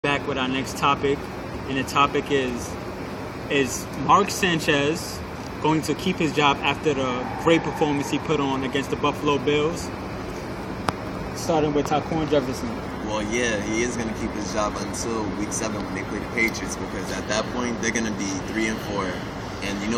back with our next topic, and the topic is Mark Sanchez going to keep his job after the great performance he put on against the Buffalo Bills? Starting with Taquan Jefferson. Well, yeah, he is going to keep his job until Week 7 when they play the Patriots, because at that point they're going to be 3-4. And you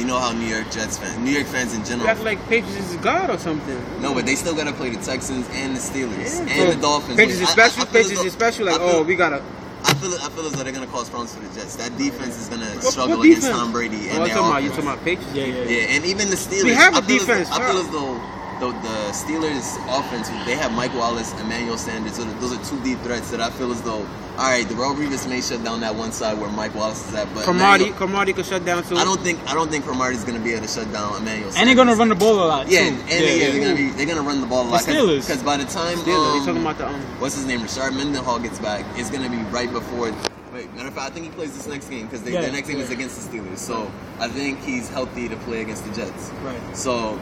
know how New York fans in general. That's like Patriots is God or something. No, but they still got to play the Texans and the Steelers and the Dolphins. Patriots is special. Patriots is special. Like, we gotta. I feel as though they're gonna cause problems for the Jets. That defense is gonna struggle against Tom Brady and their offense. You talking about Patriots? Yeah, and even the Steelers. We have a defense. I feel as though the Steelers offense, they have Mike Wallace, Emmanuel Sanders. So those are two deep threats that I feel as though, all right, the Darrelle Revis may shut down that one side where Mike Wallace is at, but Cromartie could shut down too. I don't think Cromartie's gonna be able to shut down Emmanuel Sanders. And they're gonna run the ball a lot. Yeah, too. they're gonna run the ball a lot. Because by the time Steelers, talking about what's his name, Rashard Mendenhall gets back, it's gonna be right before. Wait, matter of fact, I think he plays this next game because their next game is against the Steelers. So I think he's healthy to play against the Jets. Right. So,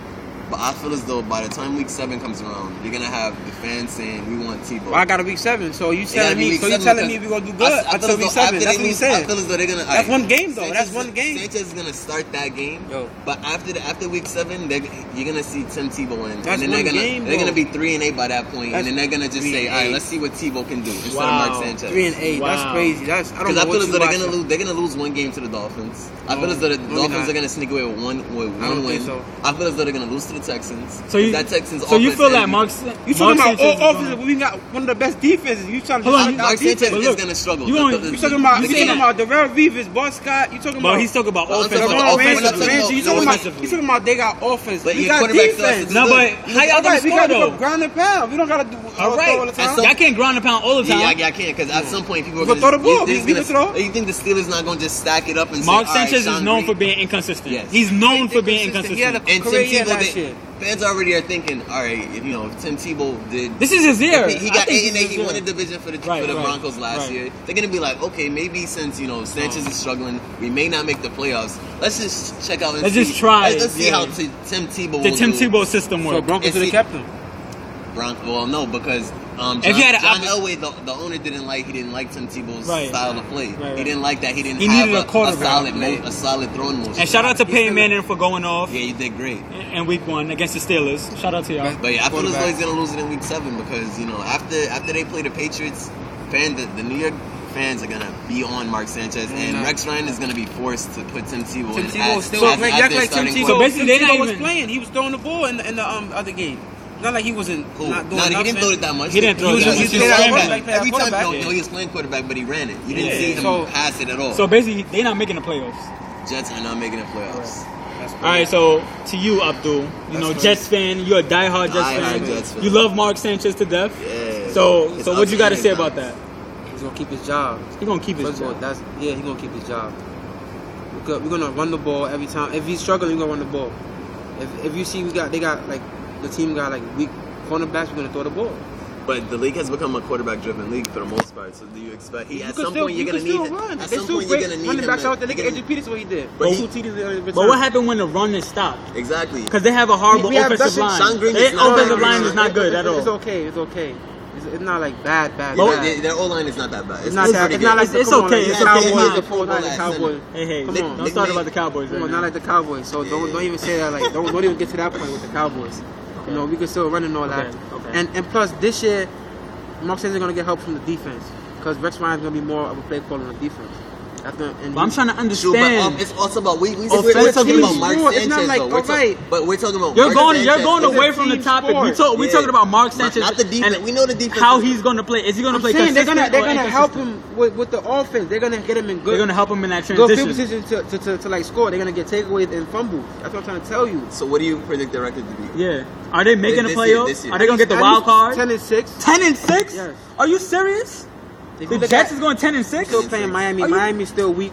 but I feel as though by the time Week 7 comes around, you're gonna have the fans saying we want Tebow. Well, I got a Week 7, so you telling me? So you telling me we're gonna do good until Week 7? That's what he's saying. I feel as though they're gonna. That's one game though. That's one game. Sanchez is gonna start that game. But after Week 7, you're gonna see Tim Tebow in, and then they're gonna be 3-8 by that point, and then they're gonna just say, all right, let's see what Tebow can do instead of Mark Sanchez. 3-8. That's crazy. That's I don't know. Because I feel as though they're gonna lose one game to the Dolphins. I feel as though the Dolphins are gonna sneak away with one win. I feel as though they're gonna lose to the Texans. So you feel like Mark you talking about all offenses? We got one of the best defenses. You trying to Mark Sanchez is gonna struggle. You talking about Darrelle Revis, Bart Scott? You talking about? But he's talking about offense. You talking about they got offense. But we got defense. No, but how y'all gonna score though? Ground and pound. We don't gotta do all the time. Y'all can't ground and pound all the time. Yeah, I can't, because at some point people are gonna throw the ball. You think the Steelers not gonna just stack it up and say, Mark Sanchez is known for being inconsistent. Yes. He's known for being inconsistent. And Tim Tebow, fans already are thinking, all right, if Tim Tebow did, this is his year. He got 8-8. He won a division for the Broncos last year. They're gonna be like, okay, maybe since Sanchez is struggling, we may not make the playoffs. Let's just check out. Let's just try. Let's see how Tim Tebow. The Tim Tebow system works. So Broncos should have kept him. Well, no, because John Elway, the owner, didn't like Tim Tebow's style of play. He didn't like that. He didn't have a solid throwing motion. And shout out to Peyton Manning for going off. Yeah, he did great in Week 1 against the Steelers. Shout out to y'all. But yeah, I feel as though he's gonna lose it in Week 7 because after they play the Patriots, the New York fans are gonna be on Mark Sanchez, and Rex Ryan is gonna be forced to put Tim Tebow. Tim Tebow still like Tim Tebow. So basically, they was playing. He was throwing the ball in the other game. Not like he wasn't not doing nothing. He didn't throw it that much. He didn't throw it that much. Every time, he was playing quarterback, but he ran it. You didn't see him pass it at all. So basically, they're not making the playoffs. Jets are not making the playoffs. All right, so to you, Abdul, Jets fan. You're a diehard Jets fan. You love Mark Sanchez to death. Yeah. So what you got to say about that? He's gonna keep his job. He's gonna keep his job. He's gonna keep his job. We're gonna run the ball every time. If he's struggling, we're gonna run the ball. If you see the team got like weak cornerbacks, we're gonna throw the ball. But the league has become a quarterback-driven league for the most part. So do you expect at some point you're gonna need him? At some point you're gonna need him. Running backs out there. Look at Adrian Peterson, what he did. But what happened when the run is stopped? Exactly. Because they have a horrible offensive line. Their offensive line is not good at all. It's okay. It's not like bad. Their O-line is not that bad. It's not like it's okay. It's the Cowboys. Hey, don't start about the Cowboys. Not like the Cowboys. So don't even say that. Like don't even get to that point with the Cowboys. We can still run and all that. Okay. And plus this year, Mark Sanchez is gonna get help from the defense because Rex Ryan is gonna be more of a play caller on the defense. I'm trying to understand. It's also about we're talking about Mark Sanchez. It's not like but we're talking about you're going away from the topic. We're talking about Mark Sanchez. Not the defense. And we know the defense. How he's going to play? Is he going to play? They're gonna help him with the offense. They're gonna get him in good. They're gonna help him in that transition. Good position to like score. They're gonna get takeaways and fumbles. That's what I'm trying to tell you. So what do you predict the record to be? Yeah. Are they making the playoffs? Are they gonna get the wild card? 10-6. 10-6? Yes. Are you serious? The Jets is going 10-6. Still playing Miami. Miami's still weak.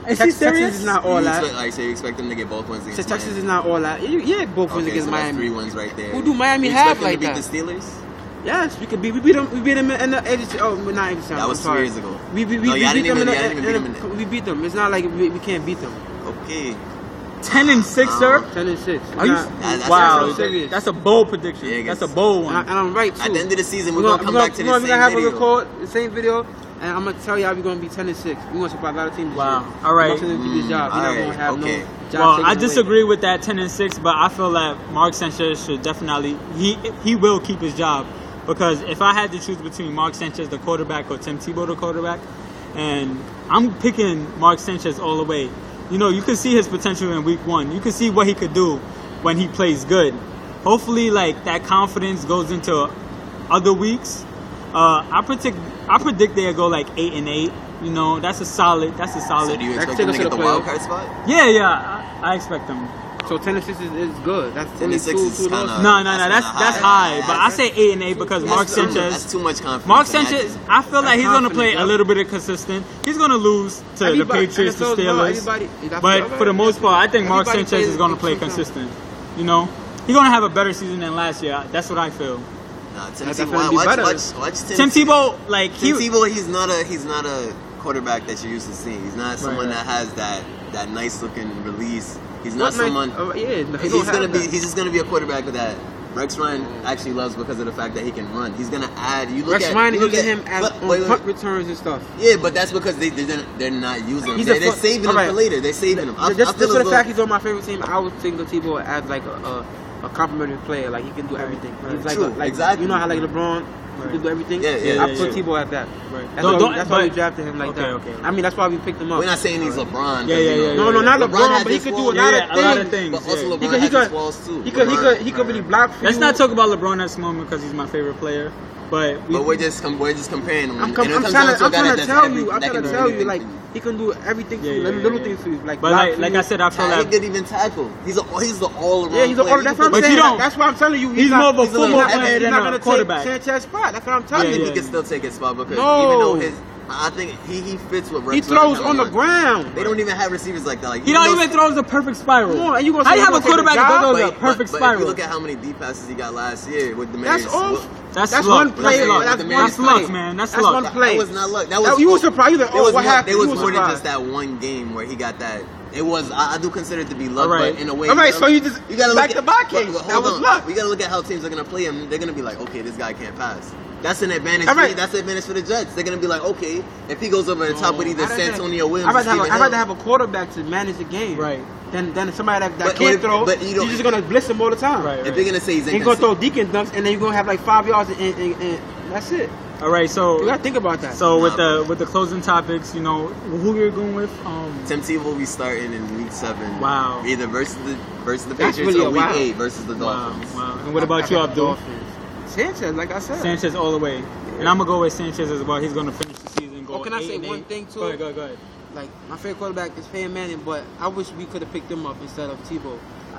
Is he serious? Texas is not all that. So you expect them to get both wins against Texas Miami? is not all that. Yeah, both wins against Miami. That's 3 wins right there. Who do Miami have like that? You expect them to beat the Steelers? Yes, we could beat. We beat them in the AFC. Oh, not AFC. That was 2 years ago. We beat them. We beat them. It's not like we can't beat them. Okay. 10-6, sir. 10-6. Are you? Wow, that's a bold prediction. Yeah, that's a bold one. And I'm right too. At the end of the season, we're gonna come back to this same video. We're gonna have a record, the same video. And I'm gonna tell y'all we're gonna be 10-6. We're gonna surprise a lot of teams. Wow. This year. All right. Mark Sanchez keep his job. He's not gonna have no job. Well, I disagree with that 10-6, but I feel that Mark Sanchez should definitely he will keep his job, because if I had to choose between Mark Sanchez, the quarterback, or Tim Tebow, the quarterback, and I'm picking Mark Sanchez all the way. You know, you can see his potential in week 1. You can see what he could do when he plays good. Hopefully, like, that confidence goes into other weeks. I predict they'll go like 8-8. You know, that's a solid. So do you expect them to get the wild card spot? Yeah, I expect them. So 10-6 is good. That's 10-6 is kind of no. That's high. But I say 8-8 because Mark Sanchez. That's too much confidence. Mark Sanchez, I feel like he's gonna play a little bit of consistent. He's gonna lose to the Patriots, the Steelers. But for the most part, I think Mark Sanchez is gonna play consistent. You know, he's gonna have a better season than last year. That's what I feel. Nah, Tim Tebow, watch Tim Tebow, like Tim Tebow, he's not a quarterback that you're used to seeing. He's not someone that has that nice looking release. He's not someone. He's just gonna be a quarterback that Rex Ryan actually loves because of the fact that he can run. He's gonna add. Rex Ryan uses him as punt returns and stuff. Yeah, but that's because they're not using him. They're saving him for later. They're saving him. Just for the fact he's on my favorite team, I would think of Tebow as like a complimentary player. Like he can do everything. He's like exactly. You know how like LeBron. He can do everything. I put Tebow at that. Right. That's why we drafted him like that. Okay. I mean, that's why we picked him up. We're not saying he's LeBron. No, not LeBron, but he could do a lot of things. But also LeBron has his flaws too. He could really block for you. Let's not talk about LeBron at this moment because he's my favorite player. But we're just comparing them. I'm trying to tell you, like he can do everything for you, little things for you. Like, but like I said, I feel like he could even tackle. He's the all around. Yeah, he's the all. That's what I'm saying. That's why I'm telling you. He's more of a football player than a quarterback. Sanchez spot. That's what I'm telling you. He can still take his spot because even though I think he fits what Rex. He throws on the ground. They don't even have receivers like that. Like, he don't even throw the perfect spiral. Come on, how you have a quarterback that throws a perfect spiral? If you look at how many deep passes he got last year with the That's all. That's luck. one play. That's luck, man. That's luck. One play. That was not luck. That was you were surprised. What happened? It was more than just that one game where he got that. It was. I do consider it to be luck, but in a way. All right, so you gotta look at the back case. That was luck. We gotta look at how teams are gonna play him. They're gonna be like, okay, this guy can't pass. That's an advantage. That's an advantage for the Jets. They're gonna be like, okay, if he goes over the top with either Santonio Williams, I'd rather have a quarterback to manage the game, right? Than somebody that can't throw. But you're just gonna blitz him all the time. Right. If they're gonna say he's gonna throw deacon dunks, and then you're gonna have like 5 yards, and that's it. All right, so you gotta think about that. So with the closing topics, you know, who you're going with? Tim Tebow will be starting in week 7. Wow. Either versus the Patriots or week 8 versus the Dolphins. Wow. And what about you, Abdul? Sanchez, like I said. Sanchez all the way. And I'm gonna go with Sanchez as well. He's gonna finish the season. Can I say one thing too? Go ahead. Like my favorite quarterback is Peyton Manning, but I wish we could have picked him up instead of Tebow,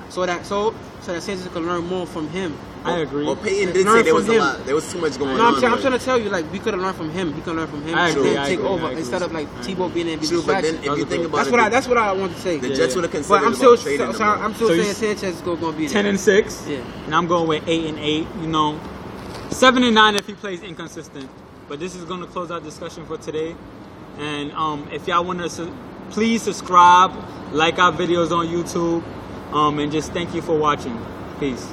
so that Sanchez could learn more from him. I agree. Well, Peyton did say there was a lot. There was too much going on. I'm trying to tell you, like we could have learned from him. He could learn from him and take over instead of like Tebow being in. True, but then if you think about that's what I want to say. The Jets would have considered. But I'm still saying Sanchez is going to be 10-6. Yeah, and I'm going with 8-8. You know, 7-9 if he plays inconsistent. But this is going to close our discussion for today. And if y'all want to, please subscribe, like our videos on YouTube, and just thank you for watching. Peace.